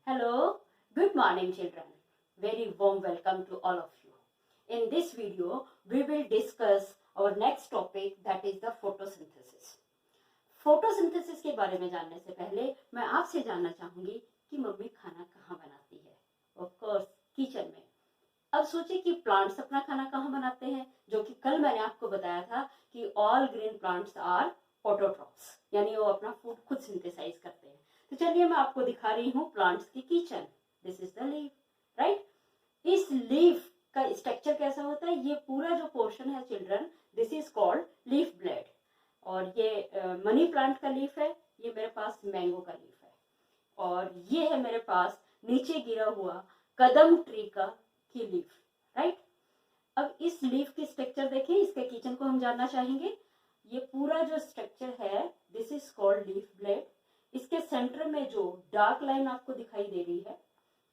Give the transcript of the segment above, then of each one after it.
Hello, good morning children. Very warm welcome to all of you. In this video, we will discuss our next topic, that is the photosynthesis. Photosynthesis के बारे में जानने से पहले मैं आपसे जानना चाहूंगी कि मम्मी खाना कहाँ बनाती है। ऑफ कोर्स किचन में। अब सोचिए कि प्लांट्स अपना खाना कहाँ बनाते हैं, जो कि कल मैंने आपको बताया था कि all green plants are autotrophs, यानी वो अपना फूड खुद सिंथेसाइज करते हैं। तो चलिए मैं आपको दिखा रही हूँ प्लांट्स की kitchen. This is the leaf, right. इस लीफ का स्ट्रक्चर कैसा होता है, ये पूरा जो पोर्शन है children, this is called leaf blade. और ये मनी प्लांट का लीफ है, ये मेरे पास मैंगो का लीफ है, और ये है मेरे पास नीचे गिरा हुआ कदम ट्री का की लीफ, राइट। अब इस लीफ की स्ट्रक्चर देखें, इसके किचन को हम जानना चाहेंगे। ये पूरा जो स्ट्रक्चर है, this is called leaf blade. इसके सेंटर में जो डार्क लाइन आपको दिखाई दे रही है,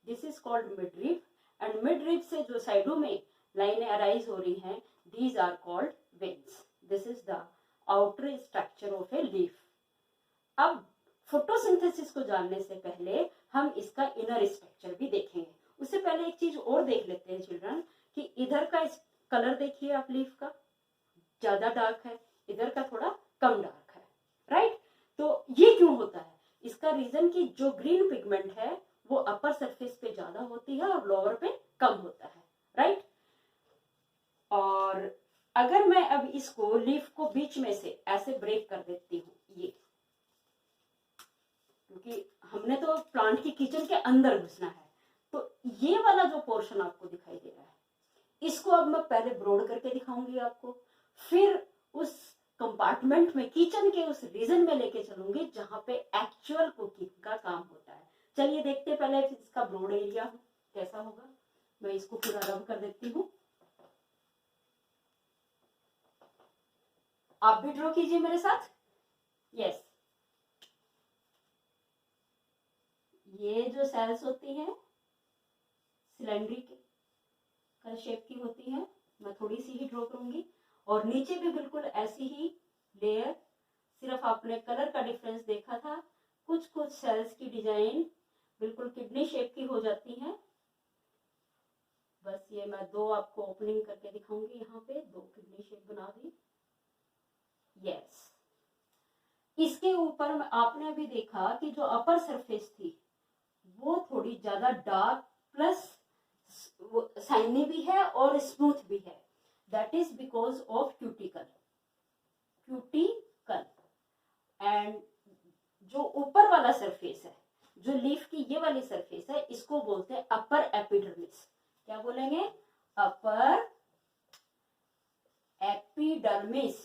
this is called midrib, and midrib से जो साइडों में लाइनें अराइज हो रही हैं, these are called veins. This is the outer structure of a leaf. अब फोटोसिंथेसिस को जानने से पहले हम इसका इनर स्ट्रक्चर भी देखेंगे। उससे पहले एक चीज और देख लेते हैं चिल्ड्रन, कि इधर का कलर देखिए आप, लीफ का ज्यादा डार्क है, इधर का थोड़ा कम डार्क है, राइट। तो ये क्यों होता है? इसका रीजन कि जो ग्रीन पिगमेंट है वो अपर सरफेस पे ज्यादा होती है और लोअर पे कम होता है, राइट। और अगर मैं अब इसको लीफ को बीच में से ऐसे ब्रेक कर देती हूँ, ये क्योंकि हमने तो प्लांट की किचन के अंदर घुसना है, तो ये वाला जो पोर्शन आपको दिखाई दे रहा है, इसको अब मैं पहले ब्रॉड करके दिखाऊंगी आपको, फिर उस कंपार्टमेंट में किचन के उस रीजन में लेके चलूंगी जहां पे एक्चुअल कुकिंग का काम होता है। चलिए देखते हैं पहले इसका ब्रॉड एरिया कैसा होगा। मैं इसको पूरा रब कर देती हूँ, आप भी ड्रॉ कीजिए मेरे साथ। यस, ये जो सेल्स होती हैं सिलेंड्रिकल शेप की होती है, मैं थोड़ी सी ही ड्रॉ करूंगी, और नीचे भी बिल्कुल ऐसी ही लेयर, सिर्फ आपने कलर का डिफरेंस देखा था। कुछ कुछ सेल्स की डिजाइन बिल्कुल किडनी शेप की हो जाती है। बस ये मैं दो आपको ओपनिंग करके दिखाऊंगी, यहाँ पे दो किडनी शेप बना दी। यस, इसके ऊपर आपने अभी देखा कि जो अपर सरफेस थी वो थोड़ी ज्यादा डार्क प्लस शाइनी भी है और स्मूथ भी है। That is because of cuticle. And जो ऊपर वाला सरफेस है, जो लीफ की ये वाली सरफेस है, इसको बोलते हैं अपर एपिडर्मिस। क्या बोलेंगे? Upper epidermis,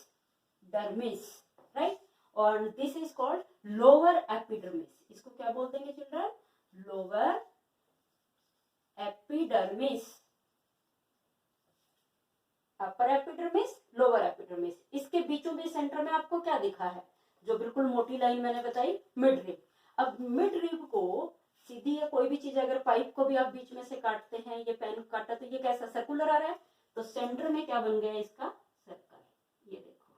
dermis, right. और this is called lower epidermis. इसको क्या बोलते हैं children? Lower epidermis. Upper epidermis, lower epidermis. इसके बीचों बीच सेंटर में आपको क्या दिखा है, जो बिल्कुल मोटी लाइन मैंने बताई, मिडरिब। अब मिडरिब को सीधी या कोई भी चीज, अगर पाइप को भी आप बीच में से काटते हैं, ये पेन काटा तो ये कैसा सर्कुलर आ रहा है, तो सेंटर में क्या बन गया इसका? सर्कल। ये देखो,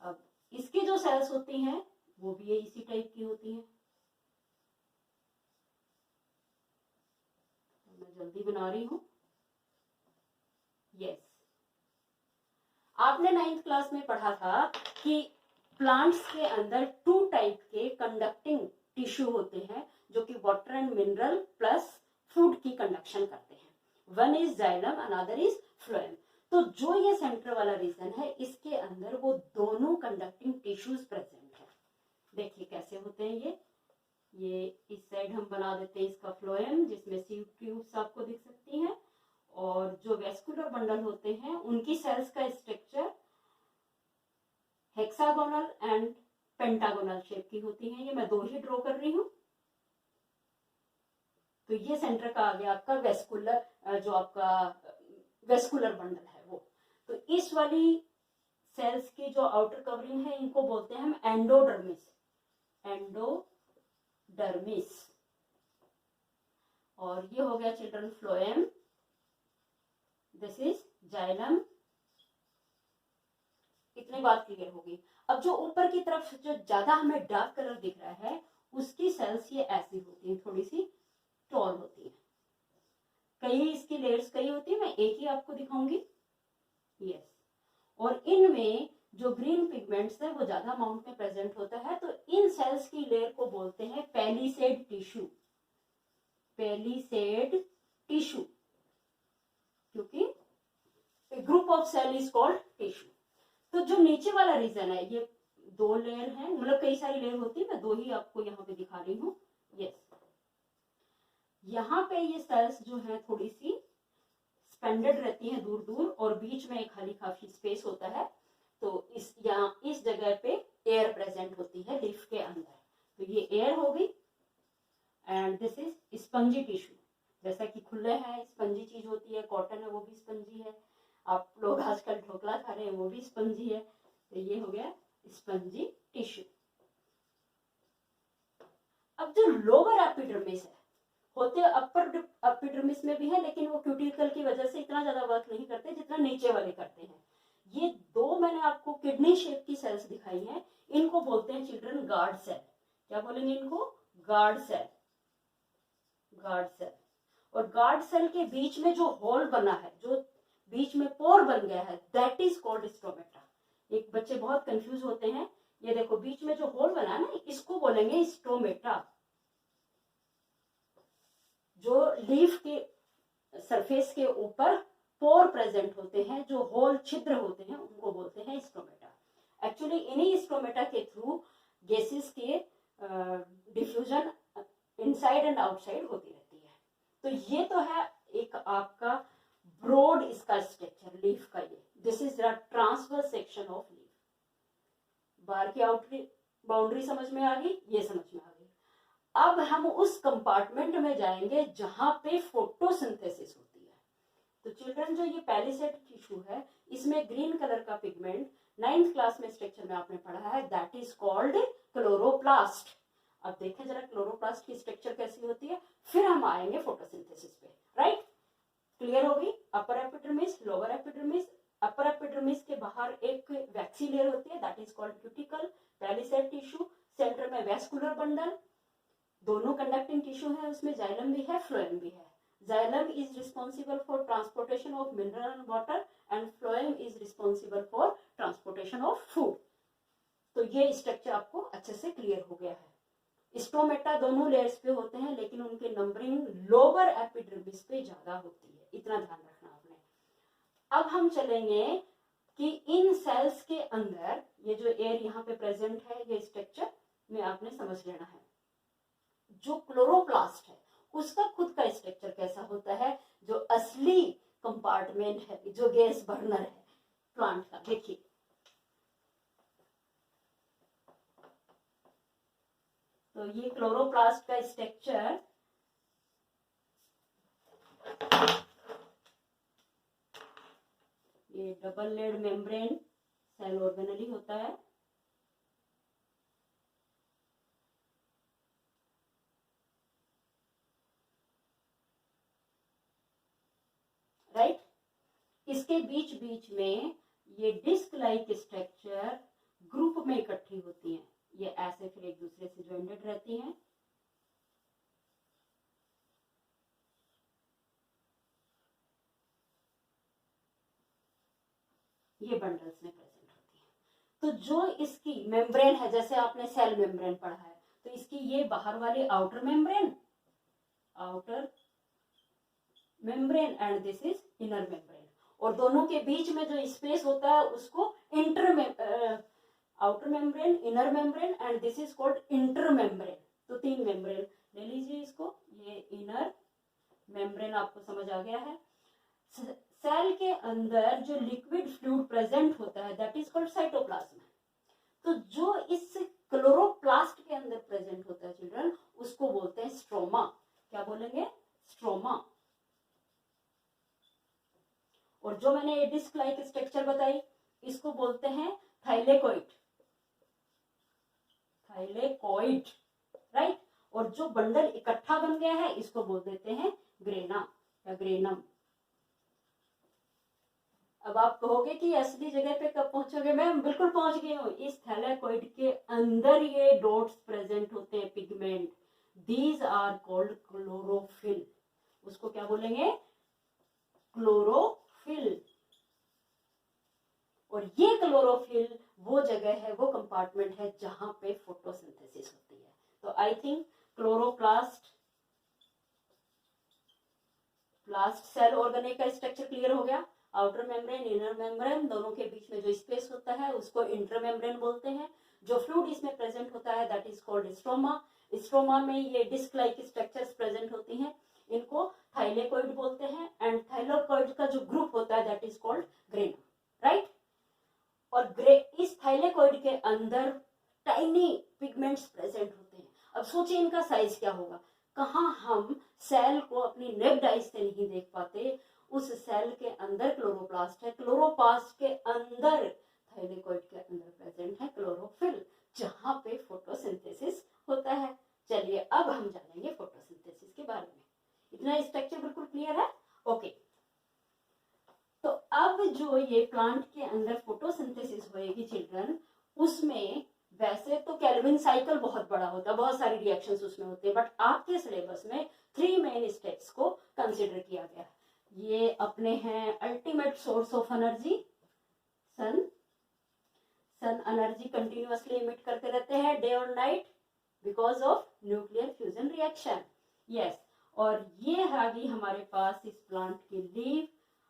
अब इसकी जो सेल्स होती हैं वो भी ये इसी टाइप की होती हैं। तो मैं जल्दी बना रही हूं। यस, आपने 9th क्लास में पढ़ा था कि प्लांट्स के अंदर 2 टाइप के कंडक्टिंग टिश्यू होते हैं, जो कि water and mineral plus food की कंडक्शन करते हैं। One is xylem, another is phloem. तो जो ये सेंटर वाला रीजन है, इसके अंदर वो दोनों कंडक्टिंग टिश्यूज प्रेजेंट है। देखिए कैसे होते हैं ये इस साइड हम बना देते हैं इसका फ्लोएम, जिसमें सीड ट्यूब्स आपको दिख सकती हैं, और जो वेस्कुलर बंडल होते हैं उनकी सेल्स का structure hexagonal and pentagonal shape की होती है। ये मैं 2 ही ड्रॉ कर रही हूं। तो ये सेंटर का आ गया आपका वेस्कुलर, जो आपका वेस्कुलर बंडल है वो। तो इस वाली सेल्स की जो आउटर कवरिंग है, इनको बोलते हैं हम एंडोडर्मिस। एंडोडर्मिस। और ये हो गया children phloem, this is xylem. इतनी बात क्लियर होगी। अब जो ऊपर की तरफ जो ज्यादा हमें डार्क कलर दिख रहा है, उसकी सेल्स ये ऐसी होती है, थोड़ी सी टॉल होती है। कई इसकी लेयर्स कई होती है, मैं एक ही आपको दिखाऊंगी। यस, और इनमें जो ग्रीन पिगमेंट्स है वो ज्यादा अमाउंट में प्रेजेंट होता है, तो इन सेल्स की लेयर को बोलते हैं पैलिसेड टिश्यू। पैलिसेड टिश्यू, क्योंकि group of cell is called tissue. तो जो नीचे वाला रीजन है, ये 2 लेयर है, मतलब कई सारी लेयर होती है, मैं 2 ही आपको यहाँ पे दिखा रही हूँ। यस, यहाँ पे ये सेल्स जो है थोड़ी सी स्पेंडेड रहती हैं दूर दूर, और बीच में खाली काफी स्पेस होता है। तो इस जगह पे एयर प्रेजेंट होती है लीफ के अंदर, तो ये एयर होगी। And this is spongy tissue, जैसा कि खुले हैं स्पंजी चीज होती है, कॉटन है वो भी स्पंजी है, आप लोग आजकल ढोकला खा रहे हैं वो भी स्पंजी है, तो ये हो गया स्पंजी टिश्यू। अब जो लोअर एपिडर्मिस है, होते अपर एपिडर्मिस में भी है, लेकिन वो क्यूटिकल की वजह से इतना ज्यादा वर्क नहीं करते जितना नीचे वाले करते हैं। ये 2 मैंने आपको किडनी शेप की सेल्स दिखाई हैं, इनको बोलते हैं चिल्ड्रन गार्ड सेल। क्या बोलेंगे इनको? Guard cell. Guard cell. और गार्ड सेल के बीच में जो होल बना है, जो बीच में पोर बन गया है, दैट इज कॉल्ड स्टोमेटा। एक बच्चे बहुत कंफ्यूज होते हैं, ये देखो बीच में जो होल बना है ना, इसको बोलेंगे स्टोमेटा। जो लीफ के सरफेस के ऊपर पोर प्रेजेंट होते हैं, जो होल छिद्र होते हैं, उनको बोलते हैं स्टोमेटा। एक्चुअली इन्हीं स्टोमेटा के थ्रू गैसेस के डिफ्यूजन इनसाइड एंड आउटसाइड होती रहती है। तो ये तो है एक आपका ब्रॉड इसका स्ट्रक्चर लीफ का। ये this is the transverse section of leaf. बाहर की आउटरी बाउंड्री समझ में आ गई, ये समझ में आ गई। अब हम उस कंपार्टमेंट में जाएंगे जहां पे फोटोसिंथेसिस होती है। तो चिल्ड्रन, जो ये पैलिसेड टिश्यू है, इसमें ग्रीन कलर का पिगमेंट 9th क्लास में स्ट्रक्चर में आपने पढ़ा है, दैट इज कॉल्ड क्लोरोप्लास्ट। अब देखें जरा क्लोरोप्लास्ट की स्ट्रक्चर कैसी होती है, फिर हम आएंगे फोटोसिंथेसिस पे। राइट, क्लियर होगी? अपर epidermis, lower epidermis. Upper epidermis के बाहर एक वैक्सी लेयर होती है, that is called cuticle. Palisade tissue, centre में वेस्कुलर बंडल, दोनों कंडक्टिंग टिश्यू है, उसमें जाइलम भी है, फ्लोएम भी है। Xylem is responsible for transportation of mineral and water, and phloem is responsible for transportation of food. तो ये स्ट्रक्चर आपको अच्छे से क्लियर हो गया है। स्टोमेटा दोनों लेयर्स पे होते हैं, लेकिन उनके नंबरिंग लोअर एपिडर्मिस पे ज्यादा होती है, इतना ध्यान रखना आपने। अब हम चलेंगे कि इन सेल्स के अंदर ये जो एयर यहाँ पे प्रेजेंट है, ये स्ट्रक्चर में आपने समझ लेना है। जो क्लोरोप्लास्ट है उसका खुद का स्ट्रक्चर कैसा होता है, जो असली कंपार्टमेंट है, जो गैस बर्नर है प्लांट का, देखिए। तो ये क्लोरोप्लास्ट का स्ट्रक्चर ये double layered membrane cell organelle होता है। राइट, इसके बीच बीच में ये डिस्क लाइक स्ट्रक्चर ग्रुप में इकट्ठी होती हैं, ये ऐसे फिर एक दूसरे से ज्वाइंटेड रहती हैं। ये बंडल्स में प्रेजेंट होती है। तो जो इसकी मेम्ब्रेन है, जैसे आपने सेल मेम्ब्रेन पढ़ा है, तो इसकी ये बाहर वाली outer membrane and this is inner membrane, और दोनों के बीच में जो स्पेस होता है उसको outer membrane, inner membrane, and this is called inter membrane. तो 3 मेम्ब्रेन ले लीजिए इसको। ये इनर मेम्ब्रेन आपको समझ आ गया है। सेल के अंदर जो लिक्विड फ्लूइड प्रेजेंट होता है, दैट इज कॉल्ड साइटोप्लाज्म। तो जो इस क्लोरोप्लास्ट के अंदर प्रेजेंट होता है चिल्ड्रन, उसको बोलते हैं स्ट्रोमा। क्या बोलेंगे? स्ट्रोमा। और जो मैंने ये डिस्क लाइक स्ट्रक्चर बताई, इसको बोलते हैं थाइलेकोइड। राइट, और जो बंडल इकट्ठा बन गया है, इसको बोल देते हैं ग्रेना या ग्रेनम। अब आप कहोगे कि असली जगह पे कब पहुंचोगे? मैम बिल्कुल पहुंच गई हूँ। इस थैलेकॉइड के अंदर ये डॉट्स प्रेजेंट होते हैं, pigment, these are called chlorophyll. उसको क्या बोलेंगे? क्लोरोफिल। और ये क्लोरोफिल वो जगह है, वो कंपार्टमेंट है जहां पे फोटोसिंथेसिस होती है। तो I think chloroplast, plast cell organelle का स्ट्रक्चर क्लियर हो गया। आउटर मेम्ब्रेन, इनर मेम्ब्रेन, दोनों के बीच में जो स्पेस होता है उसको इंटर मेम्ब्रेन बोलते हैं। जो फ्लूइड इसमें प्रेजेंट होता है that is called stroma. Stroma में ये डिस्क लाइक स्ट्रक्चर्स प्रेजेंट होती हैं, इनको थाइलेकोइड बोलते हैं। एंड थाइलेकोइड का जो ग्रुप होता है that is called granum, right. और इस थाइलेकोइड के अंदर टाइनी पिगमेंट्स प्रेजेंट होते हैं। अब सोचिए इनका साइज क्या होगा। कहाँ हम सेल को अपनी नेक्ड आई से नहीं देख पाते, उस सेल के अंदर क्लोरोप्लास्ट है, क्लोरोप्लास्ट के अंदर थाइलेकोइड के अंदर प्रेजेंट है क्लोरोफिल, जहां पे फोटोसिंथेसिस होता है। चलिए अब हम जानेंगे फोटोसिंथेसिस के बारे में। इतना स्ट्रक्चर बिल्कुल क्लियर है? ओके। तो अब जो ये प्लांट के अंदर फोटोसिंथेसिस होएगी चिल्ड्रन, उसमें वैसे तो केल्विन साइकिल बहुत बड़ा होता है, बहुत सारी रिएक्शंस उसमें होती है, बट आपके सिलेबस में 3 मेन स्टेप्स को कंसिडर किया गया है। ये अपने हैं ultimate source of energy, sun. Sun energy continuously emit करते रहते हैं डे और night because of nuclear fusion reaction. Yes, और ये आ गई हमारे पास इस प्लांट की लीफ,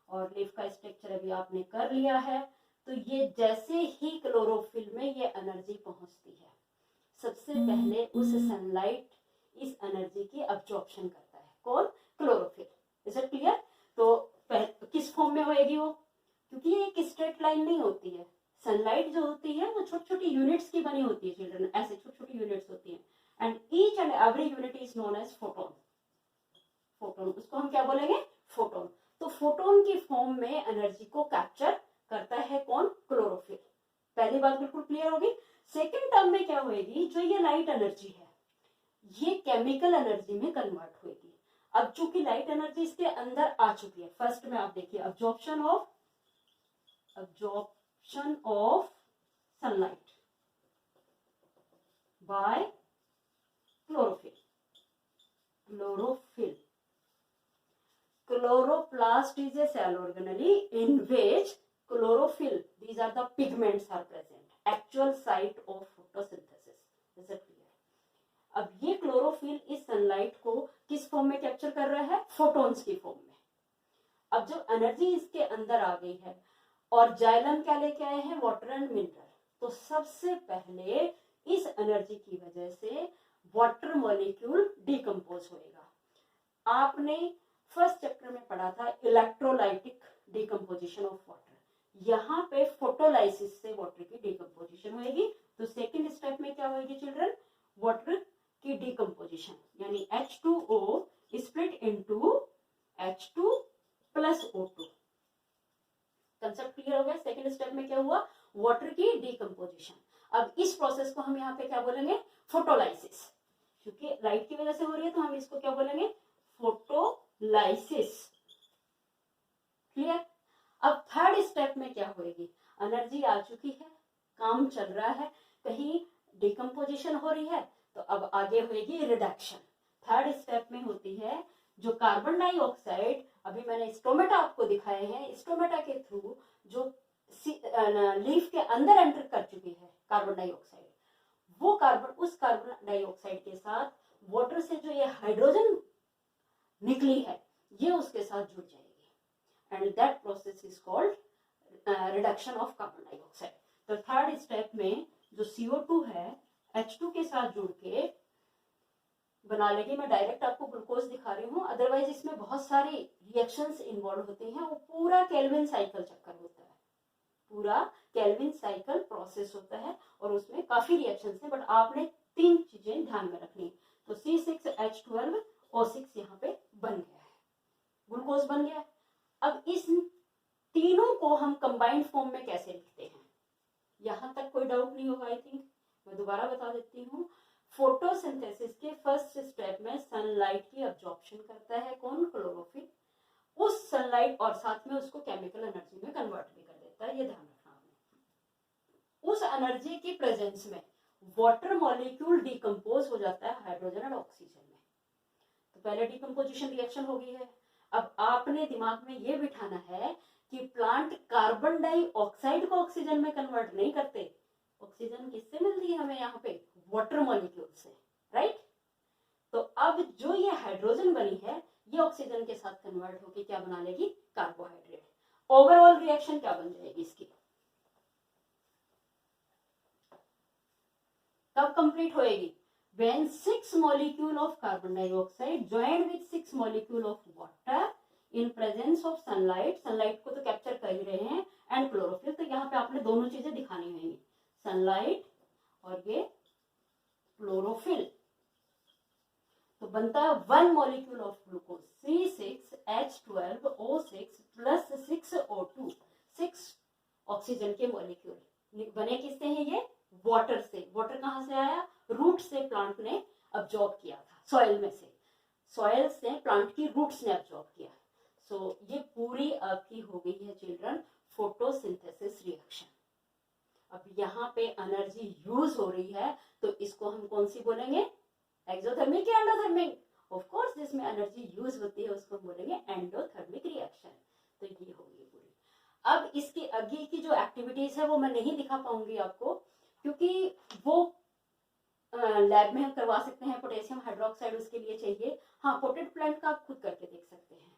और लीफ का स्ट्रक्चर अभी आपने कर लिया है। तो ये जैसे ही क्लोरोफिल में ये एनर्जी पहुंचती है, सबसे पहले उस सनलाइट इस एनर्जी की अब्जॉर्प्शन करता है। कौन? क्लोरोफिल। Is it clear? तो किस फॉर्म में होएगी वो? क्योंकि ये एक स्ट्रेट लाइन नहीं होती है, सनलाइट जो होती है वो छोटी छोटी यूनिट्स की बनी होती है चिल्ड्रन, ऐसे छोटी छोटी यूनिट्स होती हैं। And each and every unit is known as photon. Photon, उसको हम क्या बोलेंगे? फोटोन। तो फोटोन की फॉर्म में एनर्जी को कैप्चर करता है कौन? क्लोरोफिल। पहली बात बिल्कुल क्लियर होगी। सेकेंड टर्म में क्या होगी? जो ये लाइट एनर्जी है ये केमिकल एनर्जी में कन्वर्ट होगी। अब चूंकि लाइट एनर्जी इसके अंदर आ चुकी है, फर्स्ट में आप देखिए absorption of sunlight bye chlorophyll. Chloroplast is a cell organelle in which chlorophyll, these are the pigments are present, actual site of photosynthesis. Is it clear? अब ये क्लोरोफिल इस सनलाइट को किस फॉर्म में कैप्चर कर रहा है? फोटोन्स की फॉर्म में। अब जब एनर्जी इसके अंदर आ गई है और जाइलम क्या लेके आए हैं? Water and mineral. तो सबसे पहले इस एनर्जी की वजह से वाटर मॉलिक्यूल डिकम्पोज होएगा। आपने फर्स्ट चैप्टर में पढ़ा था इलेक्ट्रोलाइटिक डिकम्पोजिशन ऑफ वाटर। यहाँ पे फोटोलाइसिस से वाटर की डिकम्पोजिशन होगी। तो सेकेंड स्टेप में क्या होगी चिल्ड्रन? वाटर की डिकम्पोजिशन, यानी H2O split into H2 plus O2। Concept clear हो गया? सेकेंड स्टेप में क्या हुआ? वाटर की डिकम्पोजिशन। अब इस प्रोसेस को हम यहाँ पे क्या बोलेंगे? फोटोलाइसिस। क्योंकि लाइट की वजह से हो रही है तो हम इसको क्या बोलेंगे? फोटोलाइसिस। क्लियर? अब थर्ड स्टेप में क्या होगी? एनर्जी आ चुकी है, काम चल रहा है, कहीं डिकम्पोजिशन हो रही है, तो अब आगे होगी रिडक्शन। थर्ड स्टेप में होती है जो कार्बन डाइऑक्साइड, अभी मैंने स्टोमेटा आपको दिखाए हैं, स्टोमेटा के थ्रू जो लीफ के अंदर एंटर कर चुकी है कार्बन डाइऑक्साइड, वो उस कार्बन डाइऑक्साइड के साथ वाटर से जो ये हाइड्रोजन निकली है ये उसके साथ जुड़ जाएगी, and that process is called reduction of carbon dioxide. तो थर्ड स्टेप में जो CO2 है H2 के साथ जुड़ के बना लेगी। मैं डायरेक्ट आपको ग्लूकोज दिखा रही हूँ, अदरवाइज इसमें बहुत सारी रिएक्शंस इन्वॉल्व होती हैं। वो पूरा केल्विन साइकिल चक्कर होता है, पूरा केल्विन साइकिल प्रोसेस होता है और उसमें काफी रिएक्शंस हैं, बट आपने 3 चीजें ध्यान में रखनी। तो C6H12O6 यहाँ पे बन गया है, ग्लूकोज बन गया है। अब इस तीनों को हम कंबाइंड फॉर्म में कैसे लिखते हैं? यहां तक कोई डाउट नहीं होगा आई थिंक। मैं दोबारा बता देती हूँ। फोटोसिंथेसिस के फर्स्ट स्टेप में सनलाइट की अब्जॉर्प्शन करता है कौन? क्लोरोफिल। उस सनलाइट और साथ में उसको केमिकल एनर्जी में कन्वर्ट भी कर देता है, ये ध्यान रखना आपने। उस एनर्जी की प्रेजेंस में वाटर मॉलिक्यूल डिकम्पोज हो जाता है हाइड्रोजन और ऑक्सीजन में। तो पहले डिकम्पोजिशन रिएक्शन हो गई है। अब आपने दिमाग में ये बिठाना है कि प्लांट कार्बन डाइऑक्साइड को ऑक्सीजन में कन्वर्ट नहीं करते। ऑक्सीजन किससे मिलती है हमें यहाँ पे? वाटर मॉलिक्यूल से, राइट। तो अब जो ये हाइड्रोजन बनी है ये ऑक्सीजन के साथ कन्वर्ट होकर क्या बना लेगी? कार्बोहाइड्रेट। ओवरऑल रिएक्शन क्या बन जाएगी इसकी? कब कंप्लीट होएगी? when 6 molecule of carbon dioxide joined with 6 molecule of water in presence of sunlight, sunlight को तो कैप्चर कर ही रहे हैं, and chlorophyll। तो यहाँ पे आपने दोनों चीजें दिखानी होंगी, सनलाइट और ये क्लोरोफिल। तो बनता है 1 molecule of glucose C6H12O6 plus 6O2, 6 oxygen के मॉलिक्यूल बने किससे हैं? ये वाटर से। वाटर कहाँ से आया? रूट से प्लांट ने अब्जॉर्ब किया था, सॉइल में से, सॉइल से प्लांट की रूट्स ने अब्जॉर्ब किया। सो ये पूरी आपकी हो गई है चिल्ड्रन फोटोसिंथेसिस रिएक्शन। अब यहाँ पे एनर्जी यूज हो रही है तो इसको हम कौन सी बोलेंगे? एक्सोथर्मिक या एंडोथर्मिक? ऑफ कोर्स जिसमें एनर्जी यूज होती है उसको बोलेंगे एंडोथर्मिक रिएक्शन। तो ये हो गई पूरी। अब इसकी आगे की जो एक्टिविटीज है वो मैं नहीं दिखा पाऊंगी आपको, क्योंकि वो लैब में हम करवा सकते हैं। पोटेशियम हाइड्रोक्साइड उसके लिए चाहिए। हाँ, पोटेड प्लांट का आप खुद करके देख सकते हैं।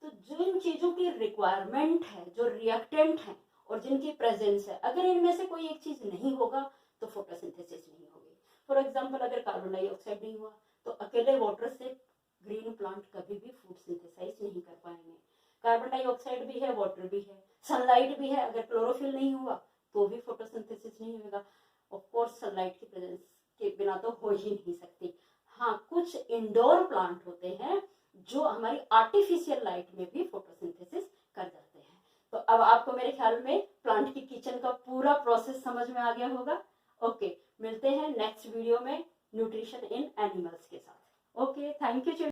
तो जिन चीजों की रिक्वायरमेंट है, जो रिएक्टेंट है और जिनकी प्रेजेंस है, अगर इनमें से कोई एक चीज नहीं होगा तो फोटोसिंथेसिस नहीं होगी। फॉर एग्जाम्पल, अगर कार्बन डाइऑक्साइड नहीं हुआ तो अकेले वाटर से ग्रीन प्लांट कभी भी फूड सिंथेसाइज नहीं कर पाएंगे। कार्बन डाइऑक्साइड भी है, वाटर भी है, सनलाइट भी है, अगर क्लोरोफिल नहीं हुआ तो भी फोटोसिंथेसिस नहीं होगा। ऑफ कोर्स सनलाइट की प्रेजेंस के बिना तो हो ही नहीं सकती। हाँ, कुछ इंडोर प्लांट होते हैं जो हमारी आर्टिफिशियल लाइट में भी फोटोसिंथेसिस कर जाते हैं। तो अब आपको मेरे ख्याल में प्लांट की किचन का पूरा प्रोसेस समझ में आ गया होगा। ओके, मिलते हैं नेक्स्ट वीडियो में न्यूट्रिशन इन एनिमल्स के साथ। Okay, thank you.